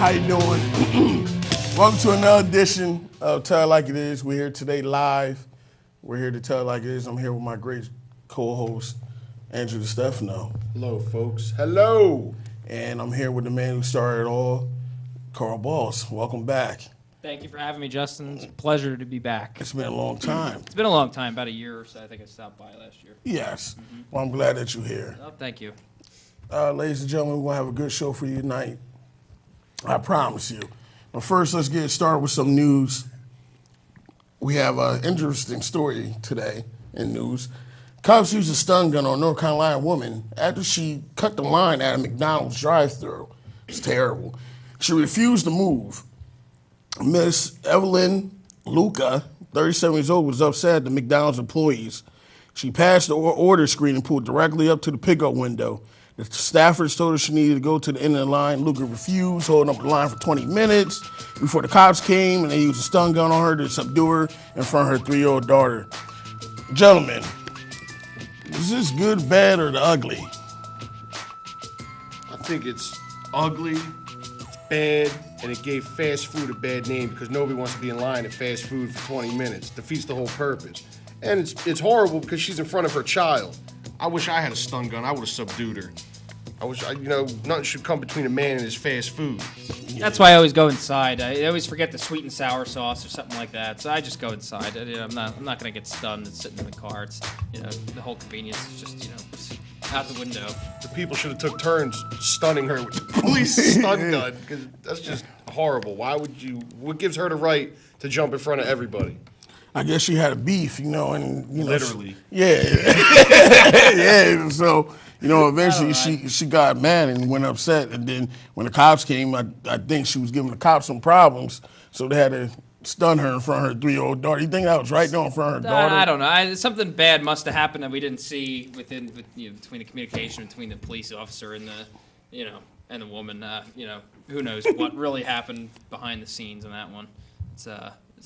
How you doing? Welcome to another edition of Tell It Like It Is. We're here today live. We're here to tell it like it is. I'm here with my great co-host, Andrew DeStefano. Hello, folks. Hello. And I'm here with the man who started it all, Carl Boss. Welcome back. Thank you for having me, Justin. It's a pleasure to be back. It's been a long time. It's been a long time, about a year or so. I think I stopped by last year. Yes. Well, I'm glad that you're here. Oh, thank you. Ladies and gentlemen, we're going to have a good show for you tonight. I promise you. But first, let's get started with some news. We have an interesting story today in news. Cops used a stun gun on a North Carolina woman after she cut the line at a McDonald's drive-thru. It's terrible. She refused to move. Miss Evelyn Luca, 37 years old, was upset at the McDonald's employees. She passed the order screen and pulled directly up to the pickup window. The staffers told her she needed to go to the end of the line. Luca refused, holding up the line for 20 minutes before the cops came, and they used a stun gun on her to subdue her in front of her 3-year-old daughter. Gentlemen, is this good, bad, or the ugly? I think it's ugly, it's bad, and it gave fast food a bad name because nobody wants to be in line at fast food for 20 minutes. Defeats the whole purpose. And it's horrible because she's in front of her child. I wish I had a stun gun. I would have subdued her. Nothing should come between a man and his fast food. That's why I always go inside. I always forget the sweet and sour sauce or something like that. So I just go inside. I'm not going to get stunned and sitting in the car. It's, the whole convenience is just, out the window. The people should have took turns stunning her with the police stun gun because that's just horrible. What gives her the right to jump in front of everybody? I guess she had a beef, Literally. Yeah. So, eventually she got mad and went upset. And then when the cops came, I think she was giving the cops some problems. So they had to stun her in front of her 3-year-old daughter. You think that was right there in front of her daughter? I don't know. Something bad must have happened that we didn't see between the communication between the police officer and and the woman. Who knows what really happened behind the scenes in that one. It's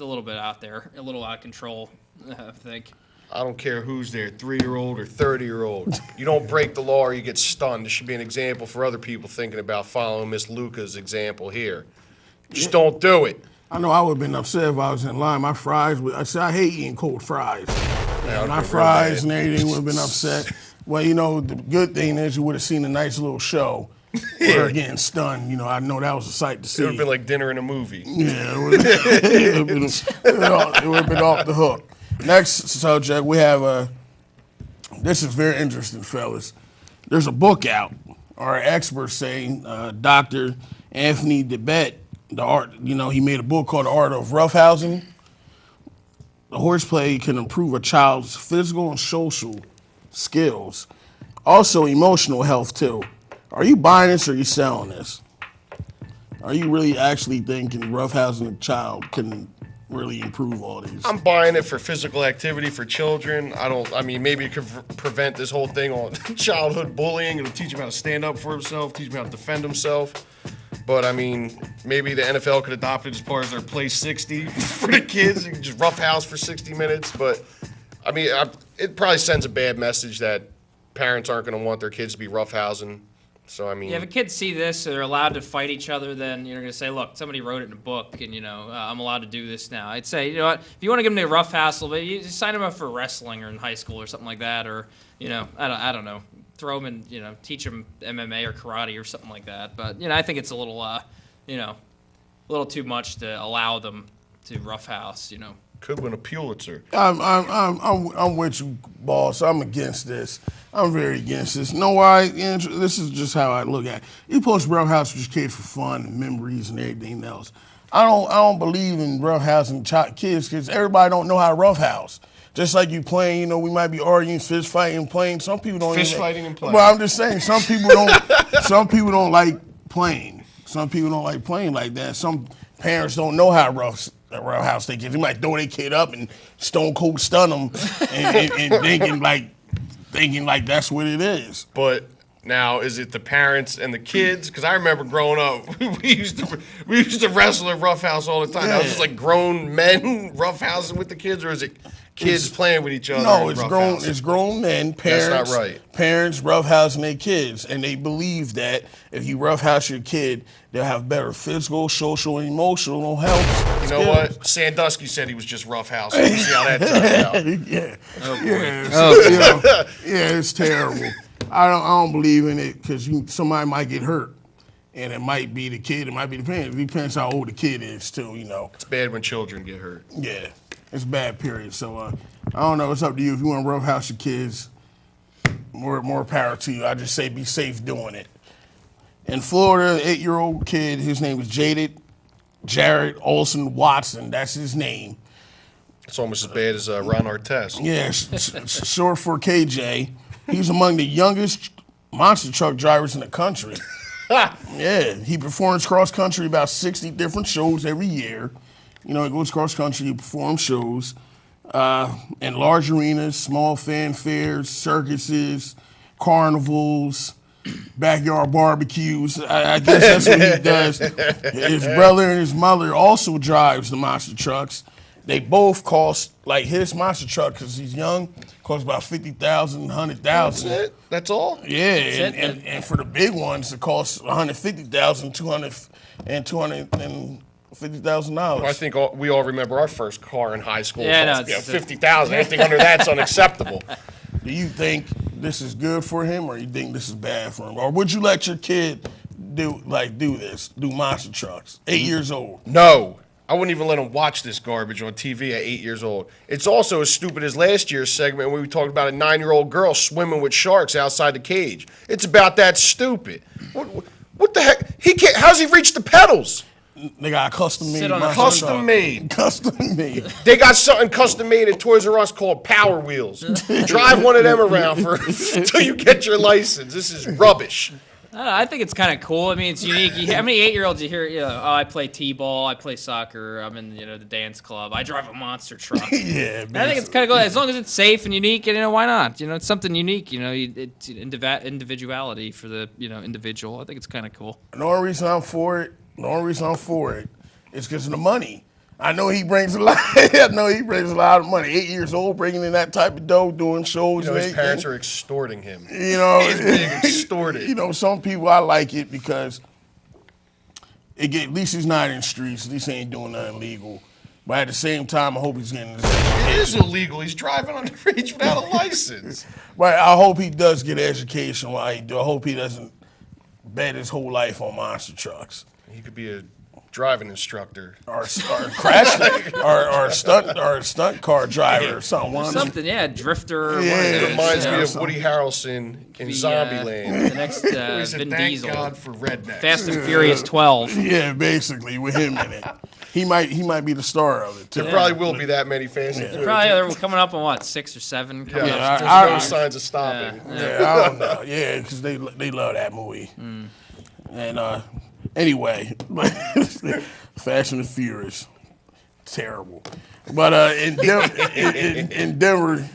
a little bit out there, a little out of control, I think. I don't care who's there, 3-year-old or 30-year-old. You don't break the law or you get stunned. This should be an example for other people thinking about following Miss Luca's example here. Just don't do it. I know I would have been upset if I was in line. My fries, I hate eating cold fries. My fries and everything would have been upset. Well, the good thing is you would have seen a nice little show. Her getting stunned, I know that was a sight to see. It would have been like dinner in a movie. Yeah, it would have been off the hook. Next subject, we have this is very interesting, fellas. There's a book out. Our experts say Dr. Anthony DeBette, he made a book called The Art of Roughhousing. The horseplay can improve a child's physical and social skills. Also emotional health, too. Are you buying this or are you selling this? Are you really actually thinking roughhousing a child can really improve all these? I'm buying it for physical activity for children. Maybe it could prevent this whole thing on childhood bullying. It'll teach him how to stand up for himself, teach him how to defend himself. But, maybe the NFL could adopt it as part of their Play 60 for the kids. You can just roughhouse for 60 minutes. But, it probably sends a bad message that parents aren't going to want their kids to be roughhousing. So, if a kid see this, they're allowed to fight each other, then you're going to say, look, somebody wrote it in a book, and, I'm allowed to do this now. I'd say, if you want to give them a rough hassle, but you just sign them up for wrestling or in high school or something like that, or, I don't know, throw them in, teach them MMA or karate or something like that. But, I think it's a little, a little too much to allow them to roughhouse, Could win a Pulitzer. I'm with you, boss. I'm against this. I'm very against this. You know why? This is just how I look at it. You post roughhouse with your kids for fun and memories and everything else. I don't believe in roughhousing kids because everybody don't know how to roughhouse. Just like you playing, we might be arguing, fist fighting, playing. Some people don't fighting and playing. Well, I'm just saying, some people don't. Some people don't like playing. Some people don't like playing like that. Some parents don't know how to roughhouse their kids. They might throw their kid up and stone cold stun them, and thinking like that's what it is. But now, is it the parents and the kids? Because I remember growing up, we used to wrestle at Roughhouse all the time. Yeah. Now, is it like grown men roughhousing with the kids, or is it kids playing with each other. No, and it's grown. roughhousing. It's grown men. Parents, That's not right. Parents roughhousing their kids, and they believe that if you roughhouse your kid, they'll have better physical, social, and emotional health. You know what? Sandusky said he was just roughhousing. We'll see how that turns out. Yeah. Oh boy. Yeah, so, you know, yeah, it's terrible. I don't believe in it because somebody might get hurt, and it might be the kid, it might be the parent. It depends how old the kid is too. You know. It's bad when children get hurt. Yeah, it's bad. Period. So I don't know. It's up to you if you want to roughhouse your kids. More power to you. I just say be safe doing it. In Florida, 8-year-old kid, his name is Jared Olson Watson. That's his name. It's almost as bad as Ron Artest. Yeah, short for KJ. He's among the youngest monster truck drivers in the country. Yeah, he performs cross country about 60 different shows every year. You know, he goes cross country, he performs shows in large arenas, small fanfares, circuses, carnivals, backyard barbecues. I guess that's what he does. His brother and his mother also drives the monster trucks. They both cost, like his monster truck, because he's young, costs about $50,000, $100,000. That's it? That's all? Yeah, and for the big ones, it costs $150,000, $250,000. I think we all remember our first car in high school. Yeah, no, cost, $50,000. Anything under that's unacceptable. Do you think this is good for him, or you think this is bad for him, or would you let your kid do monster trucks? 8 years old. No. I wouldn't even let him watch this garbage on TV at 8 years old. It's also as stupid as last year's segment when we talked about a 9-year-old girl swimming with sharks outside the cage. It's about that stupid. What the heck? He can't. How's he reach the pedals? They got a custom made. Sit on a monster Custom truck. made. Custom made. They got something custom made at Toys R Us called Power Wheels. Drive one of them around until you get your license. This is rubbish. I think it's kind of cool. I mean, it's unique. How many 8-year-olds you hear? You know, oh, I play t-ball, I play soccer, I'm in the dance club, I drive a monster truck. Yeah, I think it's kind of cool as long as it's safe and unique. And why not? It's something unique. It's individuality for the individual. I think it's kind of cool. The only reason I'm for it is because of the money. I know he brings a lot. I know he brings a lot of money. 8 years old, bringing in that type of dough, doing shows. You know, and his parents are extorting him. You know, He's being extorted. You know, some people I like it because at least he's not in the streets. At least he ain't doing nothing illegal. But at the same time, I hope he's getting his education. It is illegal. He's driving underage without a license. But I hope he does get education while he do. I hope he doesn't bet his whole life on monster trucks. He could be a driving instructor. Or crash or stunt car driver or something. One of them. Something, yeah, drifter. Yeah. It reminds me of so- Woody Harrelson in The, Zombieland. The next He said, Vin thank Diesel. God for rednecks. Fast and Furious 12. Yeah, basically with him in it. He might be the star of it too. There probably will be that many Fast and Furious. Probably they're coming up on what, 6 or 7? Coming Yeah, up. I- there's no signs of stopping. Yeah, I don't know. Yeah, because they love that movie. And anyway, Fast and the Furious, terrible. But in Denver,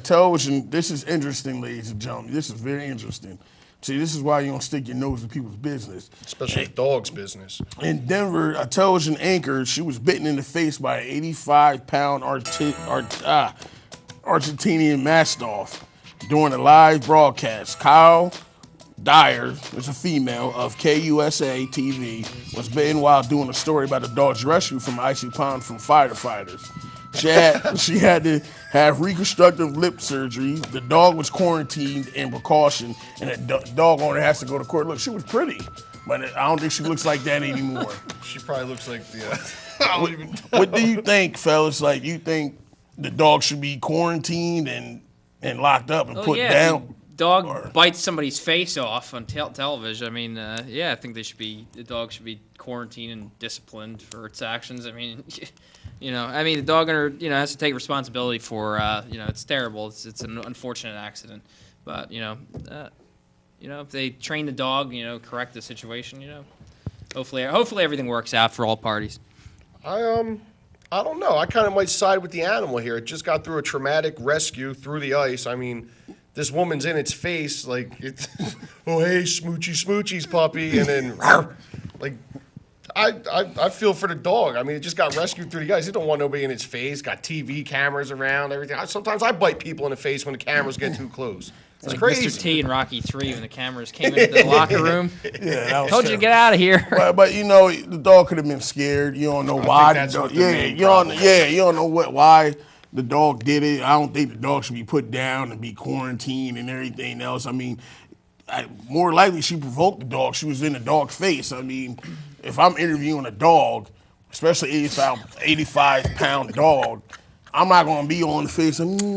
television. This is interesting, ladies and gentlemen. This is very interesting. See, this is why you don't stick your nose in people's business. Especially dogs' business. In Denver, a television anchor, she was bitten in the face by an 85-pound Argentinian Mastiff during a live broadcast. Kyle Dyer, who's a female of KUSA TV, was bitten while doing a story about the dog's rescue from icy pond from firefighters. She had to have reconstructive lip surgery. The dog was quarantined in precaution, and the dog owner has to go to court. Look, she was pretty, but I don't think she looks like that anymore. She probably looks like the. What do you think, fellas? Like, you think the dog should be quarantined and locked up and put down? Dog bites somebody's face off on television. I mean, yeah, I think the dog should be quarantined and disciplined for its actions. I mean, the dog owner, has to take responsibility for, it's terrible. It's an unfortunate accident, but if they train the dog, correct the situation, hopefully everything works out for all parties. I don't know. I kind of might side with the animal here. It just got through a traumatic rescue through the ice. I mean, this woman's in its face, like, it's, oh, hey, smoochy, smoochies, puppy, and then, like, I feel for the dog. I mean, it just got rescued through the guys. He don't want nobody in its face. Got TV cameras around, everything. Sometimes I bite people in the face when the cameras get too close. It's like crazy. Mr. T in Rocky 3 when the cameras came into the locker room. Yeah, that was Told you to terrible. get out of here. But you know, the dog could have been scared. You don't know why. think that's the dog, what the main you don't. problem Yeah, you don't know why the dog did it. I don't think the dog should be put down and be quarantined and everything else. I mean, more likely she provoked the dog. She was in the dog's face. I mean, if I'm interviewing a dog, especially 85-pound dog, I'm not gonna be on the face and do.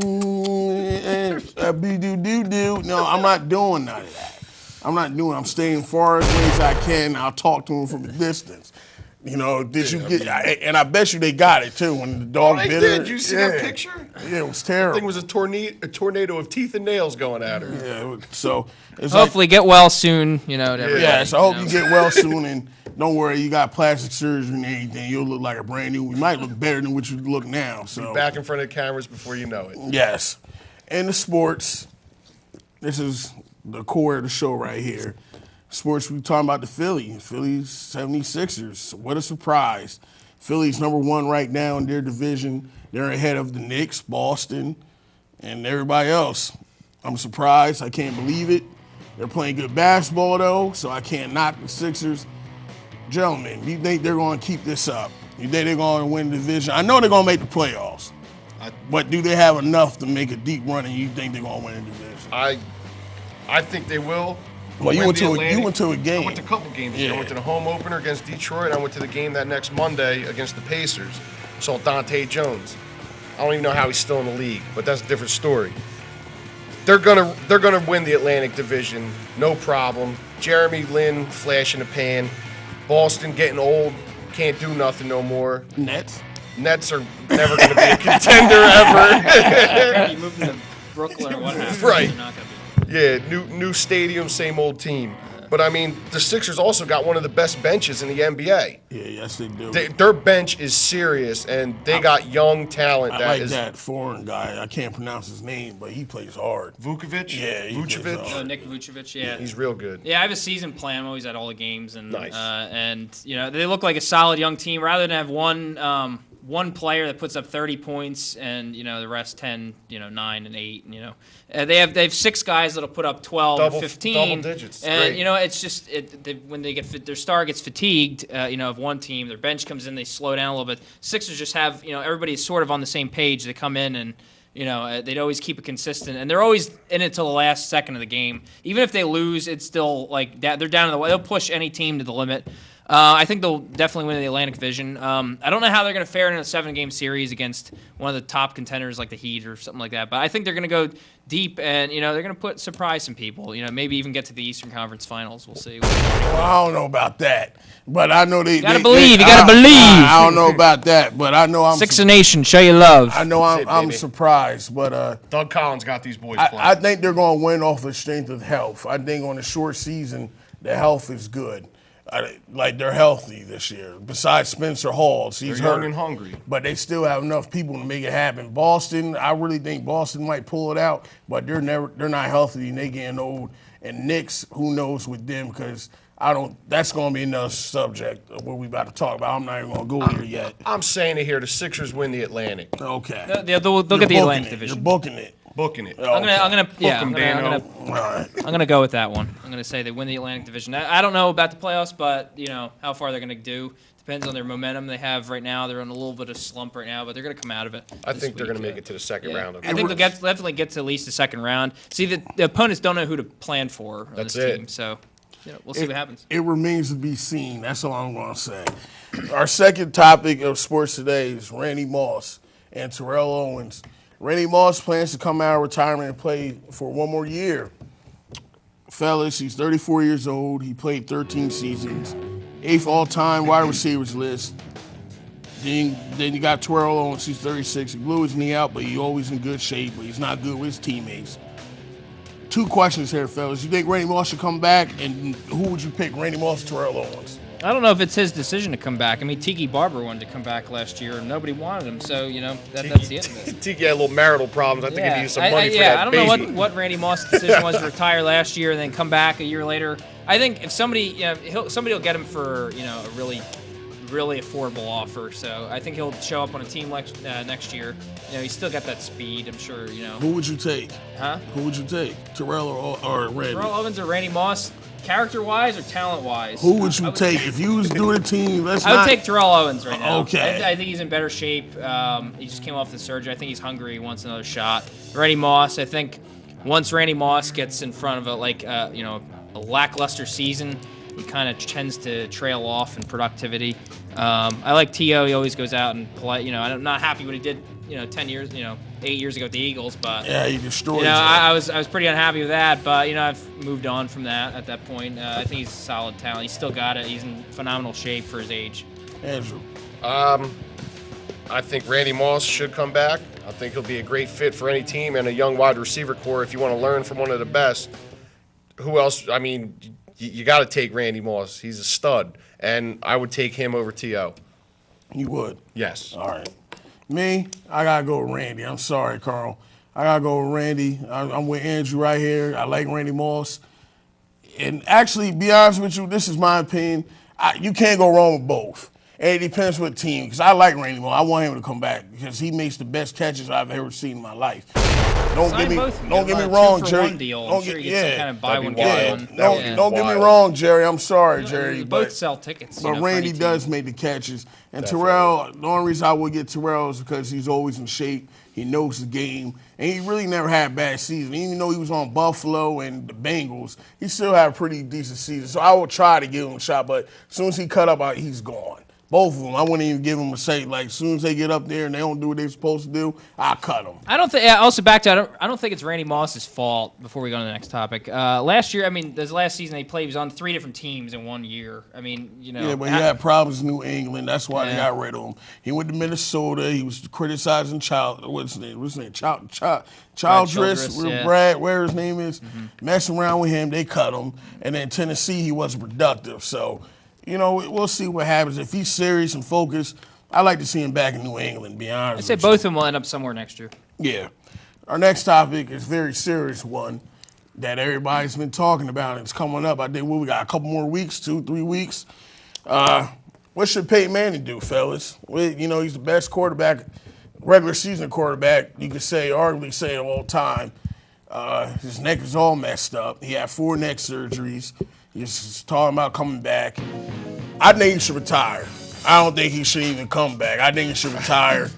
No, I'm not doing none of that. I'm staying far away as I can. I'll talk to him from a distance. You know, and I bet you they got it too when the dog They bit did. her. You see that picture? Yeah, it was I terrible. think it was a tornado of teeth and nails going at her. Yeah, so it's Hopefully get well soon, to everybody, Yeah, so I hope you you know. get well soon, and don't worry, you got plastic surgery and everything. You'll look like a brand new. You might look better than what you look now. So Back in front of the cameras before you know it. yes, and the sports. This is the core of the show right here. Sports, we talking about the Phillies 76ers. What a surprise. Phillies #1 right now in their division. They're ahead of the Knicks, Boston, and everybody else. I'm surprised. I can't believe it. They're playing good basketball, though, so I can't knock the Sixers. Gentlemen, do you think they're going to keep this up? You think they're going to win the division? I know they're going to make the playoffs, but do they have enough to make a deep run, and you think they're going to win the division? I think they will. Well, you Win went the to Atlantic. a game. I went to a couple games. Yeah. I went to the home opener against Detroit. I went to the game that next Monday against the Pacers. Saw Dante Jones. I don't even know how he's still in the league, but that's a different story. They're gonna win the Atlantic Division, no problem. Jeremy Lin, flash in the pan. Boston getting old, can't do nothing no more. Nets. Nets are never gonna be a contender ever. You move to Brooklyn or what happened? Right. You're not gonna be. Yeah, new stadium, same old team. But I mean, the Sixers also got one of the best benches in the NBA. Yeah, yes, they do. Their bench is serious, and they got young talent. I that like is that foreign guy. I can't pronounce his name, but he plays hard. Vucevic. Yeah, he plays Vucevic. hard. Oh, Nick Vucevic, yeah. He's real good. Yeah, I have a season plan. I'm always at all the games, and Nice. They look like a solid young team. Rather than have one player that puts up 30 points and the rest 10, 9 and 8. They have 6 guys that'll put up 12, Double- 15, double digits. It's and great. it's just when they get their star gets fatigued, of one team, their bench comes in, they slow down a little bit. Sixers just have everybody's sort of on the same page. They come in and. They'd always keep it consistent, and they're always in it till the last second of the game. Even if they lose, it's still like that. They're down to they'll push any team to the limit. I think they'll definitely win the Atlantic Division. I don't know how they're going to fare in a 7-game series against one of the top contenders like the Heat or something like that. But I think they're going to go deep, and they're going to surprise some people. Maybe even get to the Eastern Conference Finals. We'll see. Well, I don't know about that, but I know they. You gotta they- believe. they- You gotta believe. I don't know about that, but I know I'm. Sixer Nation, show your love. I know That's it, I'm baby. surprised, but Doug Collins got these boys I playing. think they're going to win off the strength of health. I think on a short season, the health is good. Like they're healthy this year. Besides Spencer Halls, he's They're young hurt, and hungry. but they still have enough people to make it happen. Boston, I really think Boston might pull it out, but they're not healthy and they getting old. And Knicks, who knows with them? Because that's going to be another subject of what we about to talk about. I'm not even going to go here yet. I'm saying it here. The Sixers win the Atlantic. Okay. They'll get You're the booking Atlantic it. Division. You're booking it. Booking it. I'm gonna All right. I'm gonna go with that one. I'm gonna say they win the Atlantic Division. I don't know about the playoffs, but how far they're gonna do depends on their momentum they have right now. They're on a little bit of slump right now, but they're gonna come out of it. I this think they're going week, to make it to the second round. Of I think they'll definitely get to at least the second round. See, the opponents don't know who to plan for on That's this it. team, so we'll see what happens. It remains to be seen. That's all I'm going to say. Our second topic of sports today is Randy Moss and Terrell Owens. Randy Moss plans to come out of retirement and play for one more year. Fellas, he's 34 years old. He played 13 seasons. 8th all-time wide receivers list. Then you got Terrell Owens. He's 36. He blew his knee out, but he's always in good shape, but he's not good with his teammates. 2 questions here, fellas. You think Randy Moss should come back, and who would you pick, Randy Moss or Terrell Owens? I don't know if it's his decision to come back. I mean, Tiki Barber wanted to come back last year, and nobody wanted him. So that's the end of it. Tiki had little marital problems. I think he needed some money for that I don't baby. know what Randy Moss' decision was to retire last year and then come back a year later. I think if somebody will get him for a really really affordable offer. So I think he'll show up on a team next year. He's still got that speed. I'm sure. Who would you take? Huh? Who would you take? Terrell or Randy? Terrell Owens or Randy Moss, character-wise or talent-wise? Who would you take if you was doing a team? I would take Terrell Owens right now. Okay. I think he's in better shape. He just came off the surgery. I think he's hungry. He wants another shot. Randy Moss, I think once Randy Moss gets in front of a lackluster season, he kind of tends to trail off in productivity. I like T.O. He always goes out and play. I'm not happy what he did, 8 years ago with the Eagles, but Yeah, he destroyed. I was pretty unhappy with that, but I've moved on from that at that point. I think he's a solid talent. He's still got it. He's in phenomenal shape for his age. Andrew. I think Randy Moss should come back. I think he'll be a great fit for any team and a young wide receiver core if you want to learn from one of the best. Who else? I mean, you got to take Randy Moss. He's a stud, and I would take him over T.O. You would? Yes. All right. Me, I got to go with Randy. I'm sorry, Carl. I got to go with Randy. I'm with Andrew right here. I like Randy Moss. And actually, be honest with you, this is my opinion. You can't go wrong with both. And it depends what team, because I like Randy Moss. I want him to come back because he makes the best catches I've ever seen in my life. Don't get me wrong, Jerry. I'm sure you get some kind of buy one, That'd get be one. wild. Don't get me wrong, Jerry. I'm sorry, Jerry. They both but- sell tickets. But for Randy any does team. make the catches. And Definitely. Terrell, the only reason I would get Terrell is because he's always in shape. He knows the game. And he really never had a bad season. Even though he was on Buffalo and the Bengals, he still had a pretty decent season. So I will try to give him a shot. But as soon as he cut up, he's gone. Both of them. I wouldn't even give them a say. Like, as soon as they get up there and they don't do what they're supposed to do, I'll cut them. I don't think. Also, back to I don't think it's Randy Moss's fault. Before we go to the next topic, last year, this last season they played, he was on 3 different teams in 1 year. Yeah, but he had problems in New England. That's why they Yeah. got rid of him. He went to Minnesota. He was criticizing what's his name? Childress, yeah. Brad, where his name is. Messing around with him, they cut him. And then Tennessee, he wasn't productive. So, we'll see what happens. If he's serious and focused, I'd like to see him back in New England, be honest I say with both of them will end up somewhere next year. you. Yeah. Our next topic is a very serious one that everybody's been talking about. It's coming up. I think we got a couple more weeks, 2-3 weeks. What should Peyton Manning do, fellas? He's the best quarterback, regular season quarterback, you could arguably say of all time. His neck is all messed up. He had 4 neck surgeries. He's talking about coming back. I think he should retire. I don't think he should even come back. I think he should retire.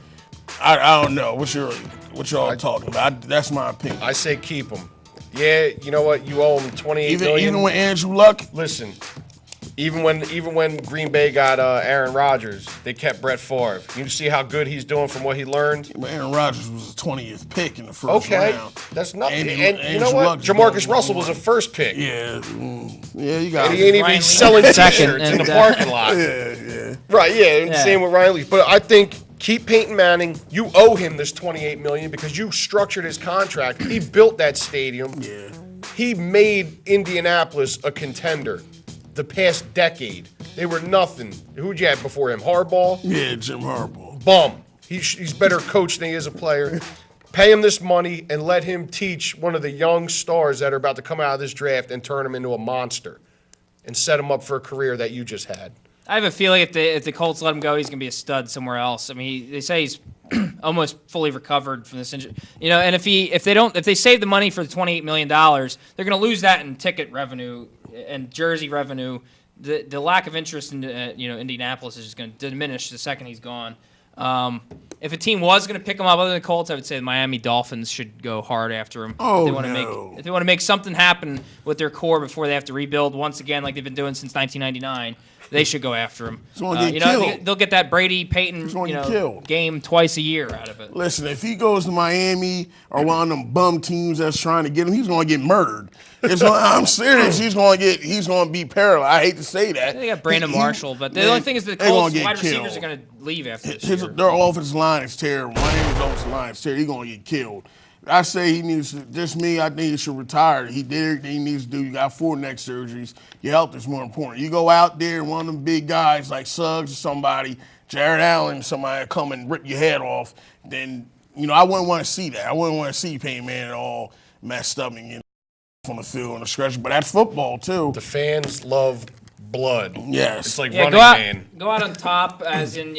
I don't know. What y'all talking about? That's my opinion. I say keep him. Yeah, you know what? You owe him $28 million. Even with Andrew Luck? Listen, even when Green Bay got Aaron Rodgers, they kept Brett Favre. You see how good he's doing from what he learned? But Aaron Rodgers was the 20th pick in the first Okay, round. that's nothing. Andrew- And you Andrew know what? Luck is Jamarcus going Russell was a one. first pick. Yeah, you got And he ain't even Ryan Leaf selling second, T-shirts in the and, parking lot. Yeah. Right, yeah, and Yeah. same with Ryan Leaf. But I think keep Peyton Manning. You owe him this $28 million because you structured his contract. He built that stadium. Yeah. He made Indianapolis a contender the past decade. They were nothing. Who'd you have before him? Harbaugh? Yeah, Jim Harbaugh. Bum. He's better coach than he is a player. Pay him this money and let him teach one of the young stars that are about to come out of this draft and turn him into a monster and set him up for a career that you just had. I have a feeling if the Colts let him go, he's going to be a stud somewhere else. They say he's almost fully recovered from this injury. And if they save the money for the $28 million, they're going to lose that in ticket revenue and jersey revenue. The lack of interest in Indianapolis is just going to diminish the second he's gone. If a team was going to pick him up other than the Colts, I would say the Miami Dolphins should go hard after him. Oh, if they want to make something happen with their core before they have to rebuild once again, like they've been doing since 1999. They should go after him. He's gonna get killed. They'll get that Brady Peyton gonna get killed. game twice a year out of it. Listen, if he goes to Miami or one of them bum teams that's trying to get him, he's going to get murdered. I'm serious. He's going to be paralyzed. I hate to say that. They got Brandon Marshall, but the only thing is the they gonna Colts get wide receivers killed. are going to leave after this year. Their offensive line is terrible. Miami's offensive line is terrible. He's going to get killed. I say he needs to, I think he should retire. He did everything he needs to do. You got 4 neck surgeries. Your health is more important. You go out there and one of them big guys like Suggs or somebody, Jared Allen, somebody come and rip your head off, then, I wouldn't want to see that. I wouldn't want to see Peyton Manning all messed up and on the field on the stretch. But that's football, too. The fans love blood. Yes. It's like Yeah, Running Man. go out on top, as in,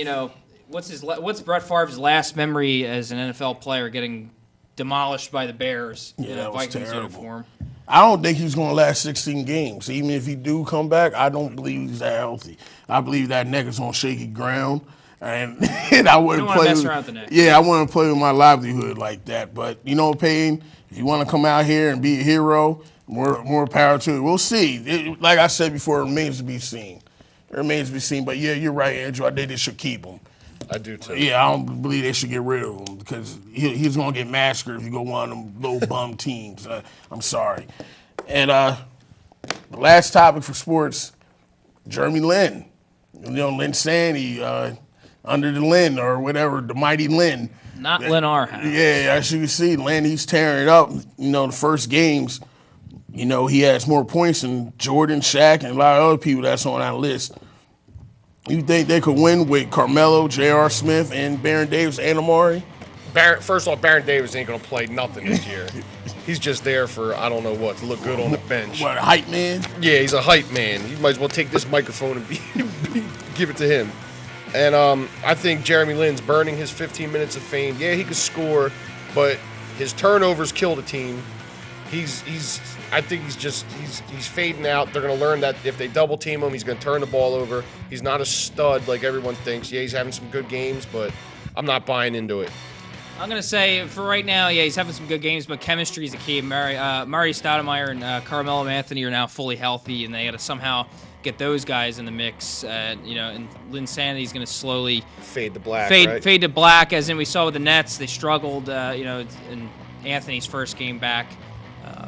what's Brett Favre's last memory as an NFL player getting demolished by the Bears in that a was Vikings terrible. uniform? I don't think he's going to last 16 games. Even if he do come back, I don't believe he's that healthy. I believe that neck is on shaky ground, and, and I wouldn't wanna play. mess with, around with the neck. Yeah, I wouldn't play with my livelihood like that. But Payne, if you want to come out here and be a hero, more power to it. We'll see. Like I said before, it remains to be seen. It remains to be seen. But yeah, you're right, Andrew. I think they should keep him. I do too. Yeah, I don't believe they should get rid of him because he's going to get massacred if you go one of them little bum teams. I'm sorry. And the last topic for sports, Jeremy Lin. Lin Sandy, under the Lin or whatever, the mighty Lin. Not Lin Arhouse. Yeah, as you can see, Lin, he's tearing it up. The first games, he has more points than Jordan, Shaq, and a lot of other people that's on that list. You think they could win with Carmelo, J.R. Smith, and Baron Davis and Amari? First off, Baron Davis ain't going to play nothing this year. He's just there for, I don't know what, to look good on the bench. What, a hype man? Yeah, he's a hype man. You might as well take this microphone and give it to him. And I think Jeremy Lin's burning his 15 minutes of fame. Yeah, he could score, but his turnovers kill the team. I think he's fading out. They're going to learn that if they double team him, he's going to turn the ball over. He's not a stud like everyone thinks. Yeah, he's having some good games, but I'm not buying into it. I'm going to say, for right now, yeah, he's having some good games, but chemistry is the key. Murray Stoudemire and Carmelo Anthony are now fully healthy, and they got to somehow get those guys in the mix. And Lin Sandy's going to slowly fade to black. Fade to black, as in we saw with the Nets. They struggled, in Anthony's first game back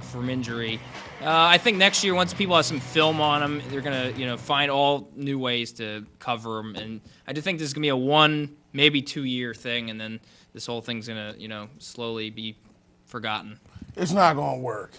from injury. I think next year, once people have some film on him, they're going to find all new ways to cover him. And I do think this is going to be a 1, maybe 2 year thing, and then this whole thing's going to, slowly be forgotten. It's not going to work.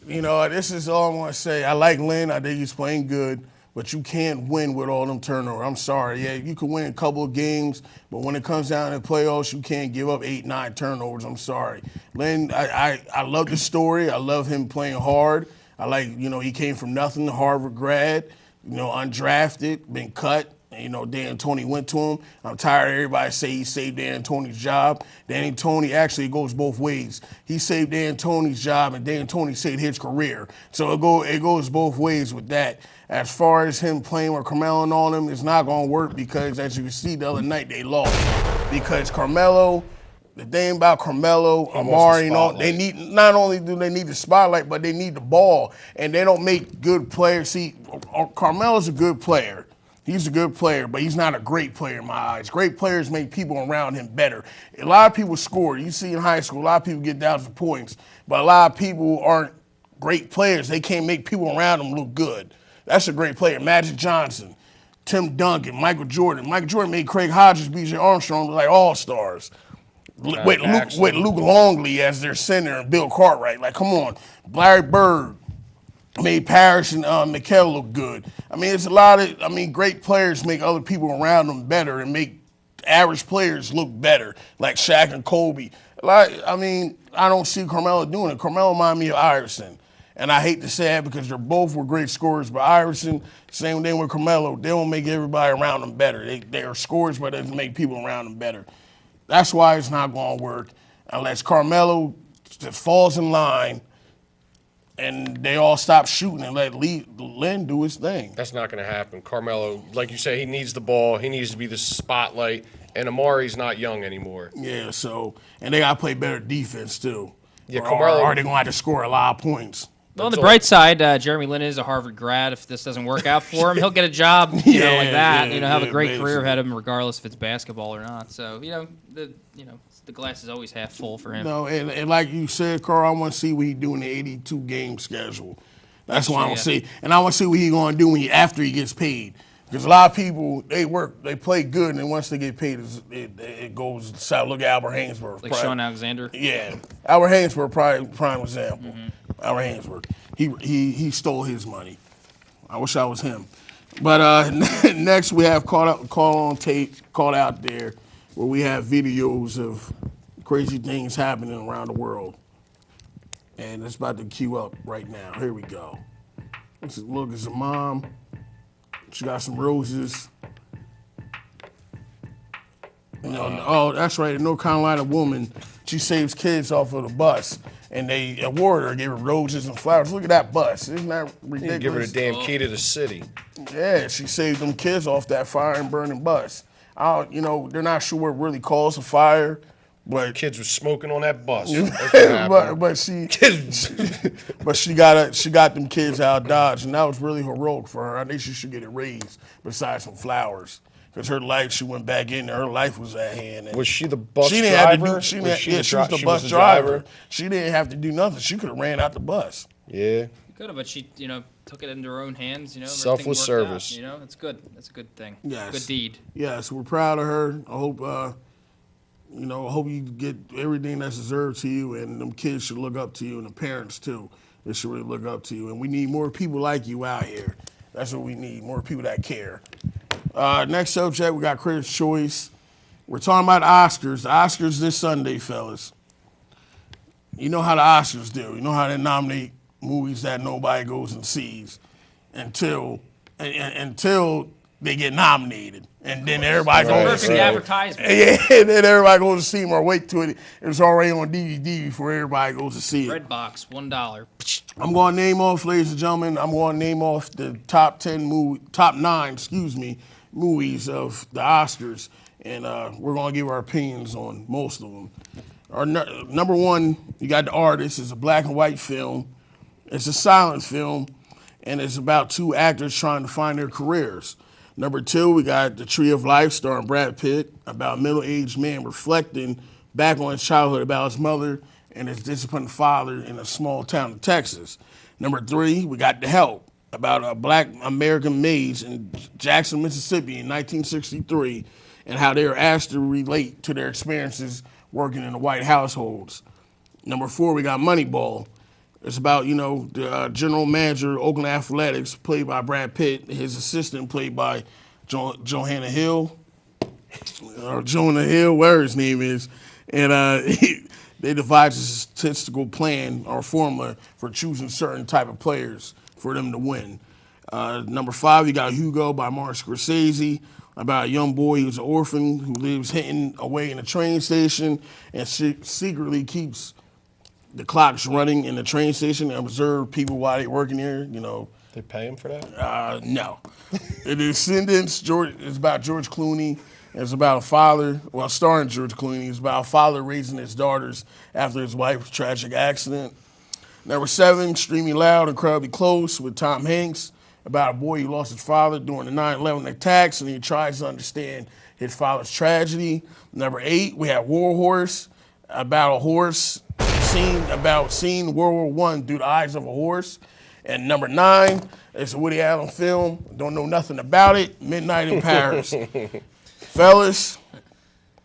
This is all I want to say. I like Lin. I think he's playing good, but you can't win with all them turnovers. I'm sorry. Yeah, you can win a couple of games, but when it comes down to the playoffs, you can't give up 8, 9 turnovers. I'm sorry. Lin, I love the story. I love him playing hard. I like, he came from nothing, Harvard grad, undrafted, been cut. Dan Tony went to him. I'm tired of everybody say he saved Dan Tony's job. Dan Tony actually goes both ways. He saved Dan Tony's job, and Dan Tony saved his career. So it goes both ways with that. As far as him playing with Carmelo on him, it's not going to work because, as you can see the other night, they lost. Because Carmelo, the thing about Carmelo, Amari, and all, they need, not only do they need the spotlight, but they need the ball. And they don't make good players. See, Carmelo's a good player. He's a good player, but he's not a great player in my eyes. Great players make people around him better. A lot of people score. You see in high school, a lot of people get down for points, but a lot of people aren't great players. They can't make people around them look good. That's a great player. Magic Johnson, Tim Duncan, Michael Jordan. Michael Jordan made Craig Hodges, B.J. Armstrong look like all-stars. With Luke Longley as their center and Bill Cartwright. Like, come on. Larry Bird made Parrish and McHale look good. It's a lot of, great players make other people around them better and make average players look better, like Shaq and Kobe. I don't see Carmelo doing it. Carmelo reminds me of Iverson. And I hate to say that because they both were great scorers, but Iverson, same thing with Carmelo, they don't make everybody around them better. They are scorers, but it doesn't make people around them better. That's why it's not going to work unless Carmelo just falls in line and they all stop shooting and let Lin do his thing. That's not going to happen. Carmelo, like you say, he needs the ball. He needs to be the spotlight. And Amari's not young anymore. Yeah, and they got to play better defense, too. Yeah, Carmelo. Or they're going to have to score a lot of points. Well, on the bright side, Jeremy Lin is a Harvard grad. If this doesn't work out for him, he'll get a job, like that. Have a great career ahead of him, regardless if it's basketball or not. So, the glass is always half full for him. No, and like you said, Carl, I want to see what he do in the 82-game schedule. That's what I want to see. And I want to see what he's going to do after he gets paid. Because a lot of people, they play good, and then once they get paid, it goes south. Look at Albert Hainsworth. Like Sean Alexander? Yeah. Albert Hainsworth, prime example. Mm-hmm. Albert Hainsworth. He stole his money. I wish I was him. But next we have caught on tape, caught out there, where we have videos of crazy things happening around the world. And it's about to queue up right now. Here we go. Look, it's a mom She got some roses. You know, oh, that's right. A North Carolina woman, she saves kids off of the bus, and they award her, gave her roses and flowers. Look at that bus. Isn't that ridiculous? Give her the damn key to the city. Yeah, she saved them kids off that fire and burning bus. You know, they're not sure what really caused the fire, but Kids were smoking on that bus. That's what happened. but she got them kids out of Dodge, and that was really heroic for her. I think she should get a raise besides some flowers. Because her life, she went back in there, her life was at hand. And Was she the bus she didn't have to driver? do, she was the She bus the driver. She didn't have to do nothing. She could have ran out the bus. Yeah. Could have, but she, took it into her own hands. Everything Selfless worked service. Out, that's good. That's a good thing. Yes. Good deed. Yes, we're proud of her. I hope, I hope you get everything that's deserved to you, and them kids should look up to you, and the parents too. They should really look up to you, and we need more people like you out here. That's what we need, more people that care. Next subject, we got Critics' Choice. We're talking about the Oscars. The Oscars this Sunday, fellas. You know how the Oscars do. You know how they nominate movies that nobody goes and sees until they get nominated. And then everybody goes to Perfect see it. advertisement. Yeah, and then everybody goes to see them or wait till it's already on DVD before everybody goes to see it. Redbox, $1. I'm going to name off, ladies and gentlemen, the top 9, movies of the Oscars, and we're going to give our opinions on most of them. Our number one, you got The Artist. It's a black and white film. It's a silent film, and it's about two actors trying to find their careers. Number 2, we got The Tree of Life, starring Brad Pitt, about a middle-aged man reflecting back on his childhood about his mother and his disciplined father in a small town in Texas. Number 3, we got The Help, about a black American maids in Jackson, Mississippi in 1963, and how they were asked to relate to their experiences working in the white households. Number 4, we got Moneyball. It's about, the general manager of Oakland Athletics, played by Brad Pitt, his assistant, played by Jonah Hill, whatever his name is. And they devised a statistical plan or formula for choosing certain type of players for them to win. Number 5, you got Hugo by Martin Scorsese, about a young boy who's an orphan who lives hidden away in a train station and secretly keeps the clocks running in the train station and observe people while they're working there, They pay him for that? No. The Descendants is about George Clooney. It's about a father, starring George Clooney. It's about a father raising his daughters after his wife's tragic accident. Number 7, Extremely Loud, Incredibly Close, with Tom Hanks, about a boy who lost his father during the 9/11 attacks, and he tries to understand his father's tragedy. Number 8, we have War Horse, about a horse seeing World War I through the eyes of a horse. And number 9, it's a Woody Allen film. Don't know nothing about it. Midnight in Paris. Fellas,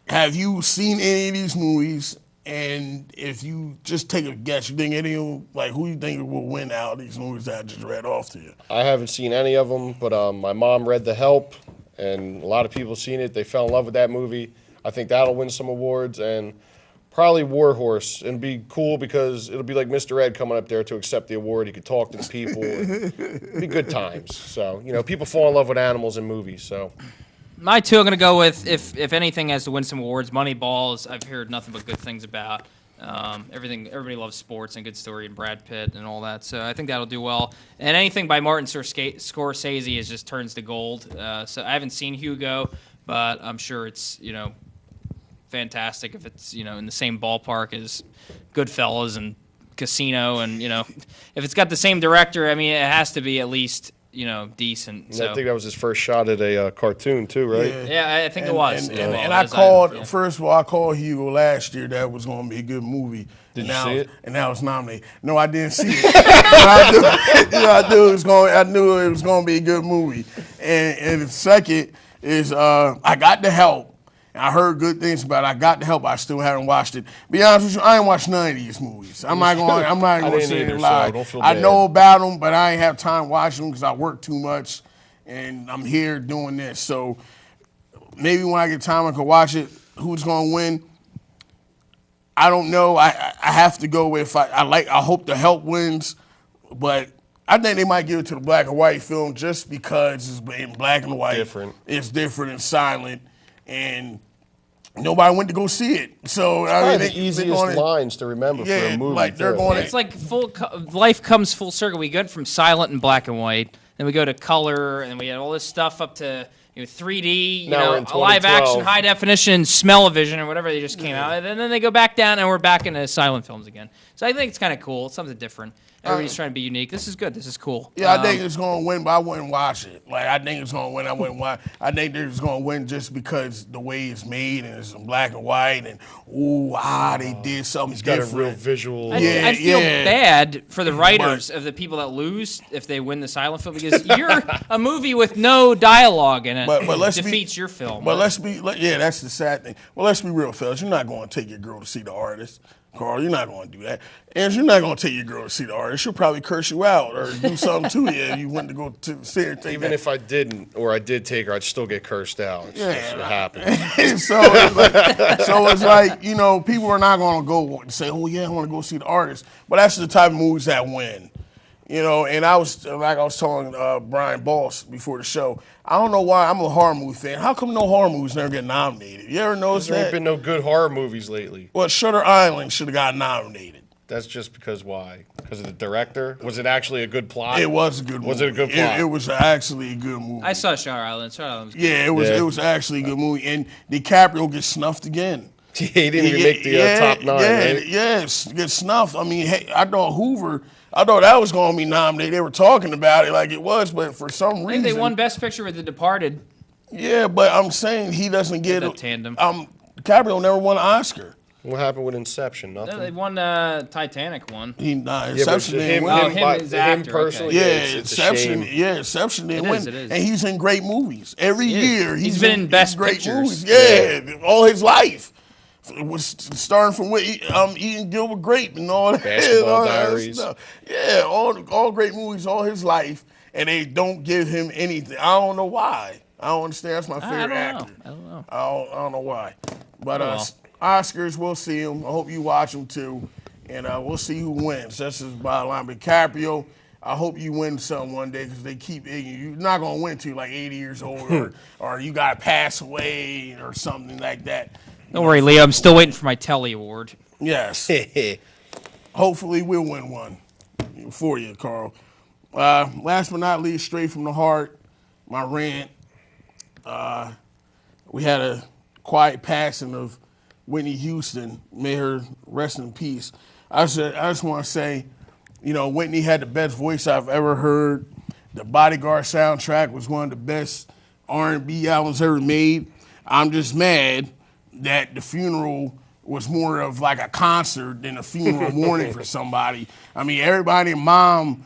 have you seen any of these movies? And if you just take a guess, you think any of them, who you think will win out of these movies that I just read off to you? I haven't seen any of them, but my mom read The Help, and a lot of people seen it. They fell in love with that movie. I think that'll win some awards, and probably War Horse. It'll be cool because it'll be like Mr. Ed coming up there to accept the award. He could talk to the people. It'll be good times. So, people fall in love with animals in movies, so. My 2, I'm going to go with, if anything has to win some awards, Moneyball. I've heard nothing but good things about. Everybody loves sports and good story and Brad Pitt and all that. So I think that'll do well. And anything by Martin Scorsese just turns to gold. So I haven't seen Hugo, but I'm sure it's, fantastic if it's, in the same ballpark as Goodfellas and Casino. And, if it's got the same director, it has to be at least, decent. And So I think that was his first shot at a cartoon, too, right? yeah, I think it was. And I called, first of all, I called Hugo last year that was going to be a good movie. Did you see it? And now it's nominated. No, I didn't see it. I knew it was going to be a good movie. And the second is I Got the Help. I heard good things about it. I Got the Help. I still haven't watched it. Be honest with you, I ain't watched none of these movies. I'm not going to say it lie. I know about them, but I ain't have time watching them because I work too much, and I'm here doing this. So maybe when I get time, I can watch it. Who's going to win? I don't know. I have to go with I hope The Help wins, but I think they might give it to the black and white film just because it's in black and white. Different. It's different and silent, and nobody went to go see it. So I mean, The easiest lines to remember for a movie. like they're going. It's like life comes full circle. We get from silent and black and white, then we go to color, and we had all this stuff up to 3D, Now we're in live action, 2012. high definition, smell-o-vision, or whatever they just came out. And then they go back down, and we're back into silent films again. So I think it's kind of cool. It's something different. Everybody's trying to be unique. This is good. This is cool. Yeah, I think it's going to win, but I wouldn't watch it. Like, I think it's going to win. I wouldn't watch. I think they're just going to win just because the way it's made and it's in black and white and they did something It's got different. a real visual. I feel bad for the writers of the people that lose if they win the silent film because you're a movie with no dialogue in it. But let's defeats your film. But that's the sad thing. Well, let's be real, fellas. You're not going to take your girl to see the artist. Carl, you're not going to do that. And you're not going to take your girl to see the artist. She'll probably curse you out or do something to you if you went to go to see her. Even if I didn't, or I did take her, I'd still get cursed out. It's just what happened. so it's like, people are not going to go and say, oh, yeah, I want to go see the artist. But that's the type of movies that win. And I was telling Brian Boss before the show, I don't know why I'm a horror movie fan. How come no horror movies never get nominated? You ever notice There ain't that? been no good horror movies lately. Well, Shutter Island should have got nominated. That's just because why? Because of the director? Was it actually a good plot? It was a good movie. Was it a good plot? It was actually a good movie. I saw Shutter Island. Shutter Island was good. Yeah, it was actually a good movie. And DiCaprio gets snuffed again. He didn't even make the top 9, right? Yes, get snuffed. I mean, hey, I thought that was going to be nominated. They were talking about it like it was, but for some reason. I think they won Best Picture with The Departed. Yeah, but I'm saying he doesn't get a tandem. DiCaprio never won an Oscar. What happened with Inception? Nothing. No, they won Titanic one. Inception didn't Oh, win. him as actor, personally, okay. it's a shame. Inception didn't win. It is. And he's in great movies. Every year He's been in Best great Pictures. movies. Yeah, all his life. It was starting from eating Gilbert Grape and all that. Basketball all that Diaries. stuff. Yeah, all great movies all his life, and they don't give him anything. I don't know why. I don't understand. That's my favorite actor. I don't know. I don't know why. But well. Oscars, we'll see them. I hope you watch them too, and we'll see who wins. That's just bottom line. But DiCaprio, I hope you win some one day because they keep you're not gonna win till like 80 years old or you gotta pass away or something like that. Don't worry, Leo. I'm still waiting for my Telly Award. Yes. Hopefully we'll win one for you, Carl. Last but not least, straight from the heart, my rant. We had a quiet passing of Whitney Houston. May her rest in peace. I just want to say, Whitney had the best voice I've ever heard. The Bodyguard soundtrack was one of the best R&B albums ever made. I'm just mad that the funeral was more of like a concert than a funeral mourning for somebody. I mean, everybody and mom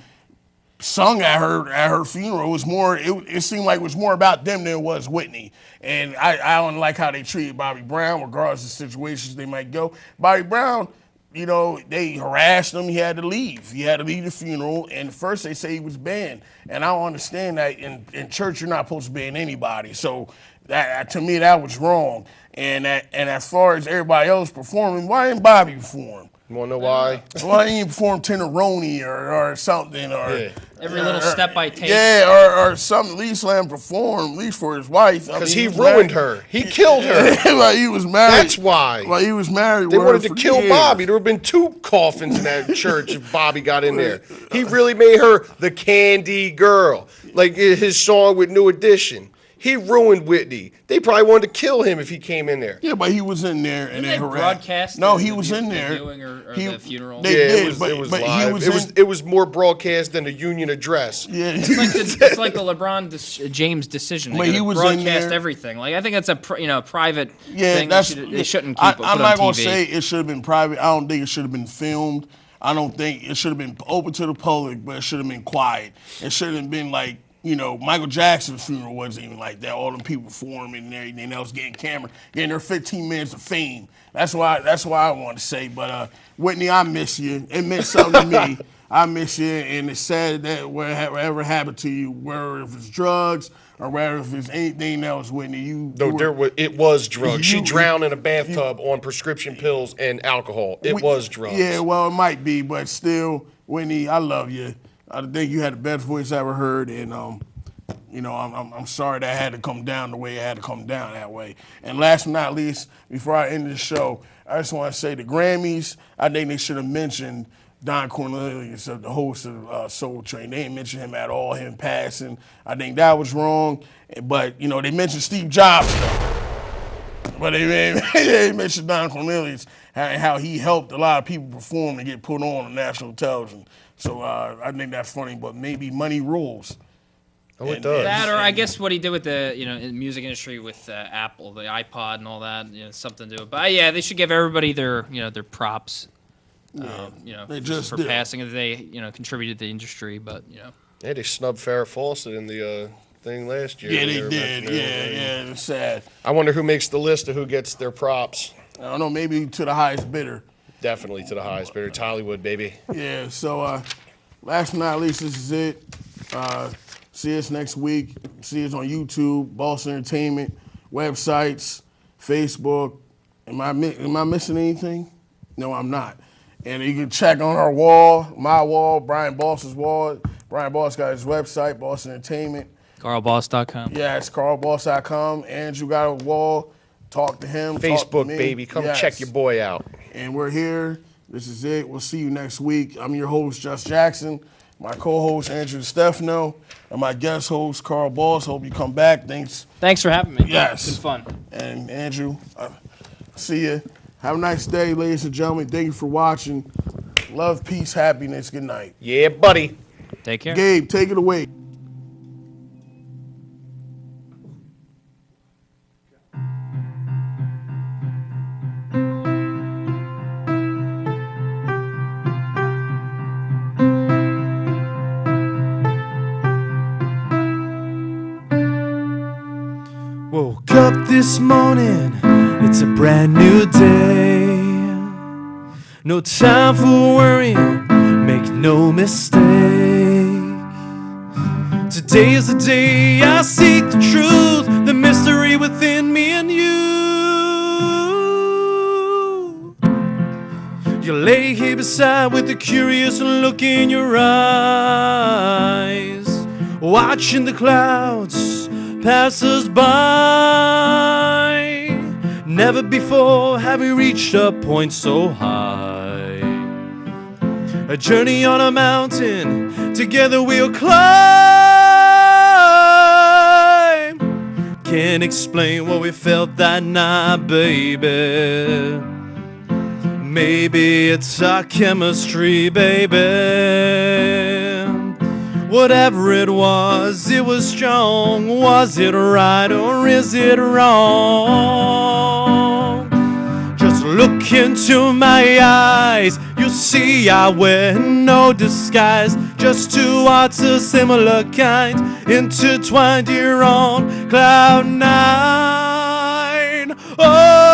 sung at her funeral. It was more. It seemed like it was more about them than it was Whitney. And I don't like how they treated Bobby Brown, regardless of situations they might go. Bobby Brown, they harassed him. He had to leave. He had to leave the funeral. And first they say he was banned. And I don't understand that in church you're not supposed to ban anybody. So that to me that was wrong. And as far as everybody else performing, why didn't Bobby perform? You want to know why? Why didn't he perform Tenderoni or something? Or Every little step I take. Yeah, or something. At least let him perform, at least for his wife. Because he ruined her. He killed her. Like he was married. That's why. Like he was married. They with her wanted to for kill years. Bobby. There would have been 2 coffins in that church if Bobby got in there. He really made her the candy girl. Like his song with New Edition. He ruined Whitney. They probably wanted to kill him if he came in there. Yeah, but he was in there and Didn't they they harassed. broadcast No, the- he was the in there. viewing or He- the funeral? They Yeah, did, it was but live. he was in. It was more broadcast than the Union address. Yeah. It's like the LeBron James decision. They But he gotta was in broadcast there. everything. Like I think that's a private Yeah, thing. They shouldn't keep. I'm put not on gonna TV. say it should have been private. I don't think it should have been filmed. I don't think it should have been open to the public, but it should have been quiet. It should have been like, Michael Jackson's funeral wasn't even like that. All them people performing and everything else, getting their 15 minutes of fame. That's why I want to say. But Whitney, I miss you. It meant something to me. I miss you, and it's sad that whatever happened to you, whether if it's drugs or whether if it's anything else, Whitney, It was drugs. She You- drowned in a bathtub on prescription pills and alcohol. It was drugs. Yeah, well, it might be, but still, Whitney, I love you. I think you had the best voice I ever heard, and I'm sorry that had to come down the way it had to come down that way. And last but not least, before I end this show, I just want to say the Grammys, I think they should have mentioned Don Cornelius, the host of Soul Train. They didn't mention him at all, him passing. I think that was wrong. But, they mentioned Steve Jobs, though. But they mentioned Don Cornelius, how he helped a lot of people perform and get put on national television. So I think that's funny, but maybe money rules. Oh, it does. That, or I guess what he did with the, in the music industry with Apple, the iPod and all that, something to do. But yeah, they should give everybody their, their props. They just for did. passing if they, contributed to the industry. But Yeah, they snubbed Farrah Fawcett in the thing last year. Yeah, they did. Yeah, it's sad. I wonder who makes the list of who gets their props. I don't know, maybe to the highest bidder. Definitely to the highest bidder. It's Hollywood, baby. Yeah, so last but not least, this is it. See us next week. See us on YouTube, Boss Entertainment, websites, Facebook. Am I missing anything? No, I'm not. And you can check on our wall, my wall, Brian Boss's wall. Brian Boss got his website, Boss Entertainment. CarlBoss.com. Yeah, it's CarlBoss.com. Andrew got a wall. Talk to him. Talk to Facebook, me. baby. Come Yes. check your boy out. And we're here. This is it. We'll see you next week. I'm your host, Just Jackson. My co-host, Andrew Stefano. And my guest host, Carl Boss. Hope you come back. Thanks. Thanks for having me. Yes. It's been fun. And Andrew, see you. Have a nice day, ladies and gentlemen. Thank you for watching. Love, peace, happiness. Good night. Yeah, buddy. Take care. Gabe, take it away. Woke up this morning, it's a brand new day. No time for worrying, make no mistake. Today is the day I seek the truth, the mystery within me and you. You lay here beside with a curious look in your eyes, watching the clouds pass us by. Never before have we reached a point so high. A journey on a mountain, together we'll climb. Can't explain what we felt that night, baby. Maybe it's our chemistry, baby. Whatever it was strong. Was it right or is it wrong? Just look into my eyes, you'll see I wear no disguise. Just two hearts of similar kind, intertwined here on cloud nine. Oh.